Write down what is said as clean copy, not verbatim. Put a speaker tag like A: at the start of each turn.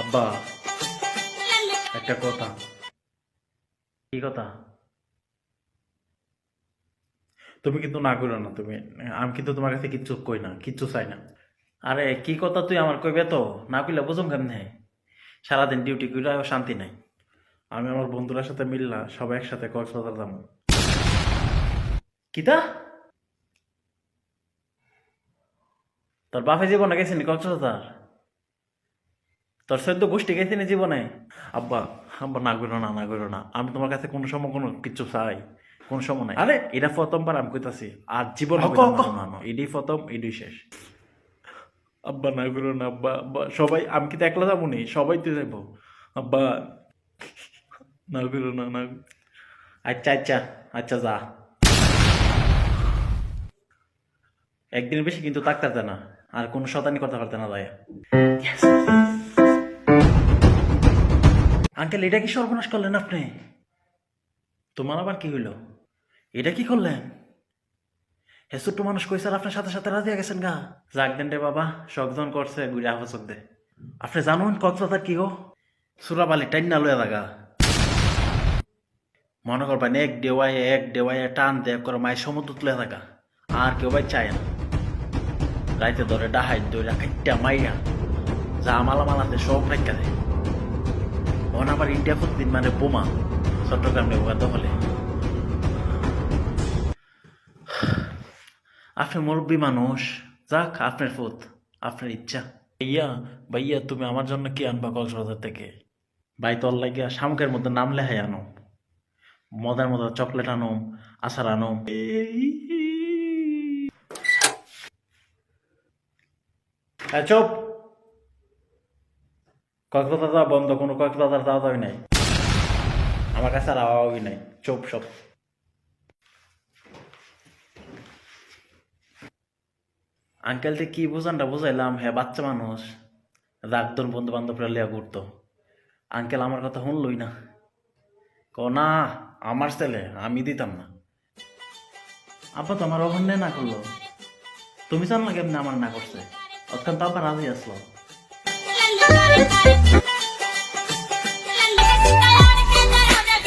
A: আব্বা, একটা কথা। কি কথা? তুমি কিন্তু না করো না। আমি কিন্তু তোমার কাছে কিচ্ছু কই না, কিচ্ছু চাই না। আরে কি কথা তুই আমার কইবে তো? না কইলে বুঝুম কেমনে? সারাদিন ডিউটি করে শান্তি নাই। আমি আমার বন্ধুরা সাথে মিললা সবাই একসাথে কক্সবাজার যাবো। কিতা? তোর বাপে জীবনে গেছিনি কক্সবাজার? তোর সদ্য গোষ্ঠী গেছিনি জীবনে? আব্বা, আব্বা না করো না, না করো না। আমি তোমার কাছে কোনো সময় কোনো কিছু চাই কোন সময় নাই। আরে এটা প্রথমবার আমি কইতাছি, আর জীবন এটাই প্রথম, এটাই শেষ। আব্বা না করো না, আব্বা, আব্বা সবাই, আমি কিন্তু একলা যাবো নি, সবাই তো যাবো। আব্বা না করো না, না। আচ্ছা আচ্ছা আচ্ছা, যা। একদিনের বেশি কিন্তু তাকতে না, আর কোনো শতানি কথা পারতে না যায়। আঙ্কেল, এটা কি সর্বনাশ করলেন আপনি? তোমার আবার কি হইল? এটা কি করলেন? হে ছোট্ট মানুষ কইসার আপনার সাথে সাথে রাজি হয়ে গেছেন গা। যাক দেন রে বাবা, শকজন করছে গুড়া হচক দে। আপনি জানুন কক্সবাজার কি গো? সুরাবালি টাইন না লয়ে লাগা। মনে করবেন এক দেওয়ায় টান দে করে মায়ের সমুদ্র তুলে থাকা। আর কেউ ভাই চায় না। রাইতে ধরে ডাহাই দইরা খাইটা মাইয়া যা মালামাল আছে সব রেখা দেয়। তখন আবার ইন্ডিয়া প্রতিদিন মানে বোমা চট্টগ্রাম নেওয়া দখলে। আপনি মুরব্বী মানুষ, যাক আপনার ফুত, আপনার ইচ্ছা। ভাইয়া, ভাইয়া তুমি আমার জন্য কি আনবা কক্সবাজার থেকে? ভাই তোর লাগিয়া শামুকের মধ্যে নাম লেহাই আনো, মজার মজার চকলেট আনো, আচার আনো। চুপ। কক্সবাজার যাওয়া বন্ধ, কোনো কক্সবাজার যাওয়া যাবে নাই। আমার কাছে আর আওয়াই নাই। চুপ সব। আঙ্কেলকে কি বুঝানটা বুঝাইলাম, হ্যাঁ বাচ্চা মানুষ, রাগদন বন্ধু বান্ধবরা লিয়া ঘুরতো। আঙ্কেল আমার কথা শুনলই না, না আমার ছেলে, আমি দিতাম না। আব্বা তো আমার অহন্য না করলো, তুমি জানলা কেমনে আমার না করছে? অতক্ষণ তো আব্বা রাজি আসলো।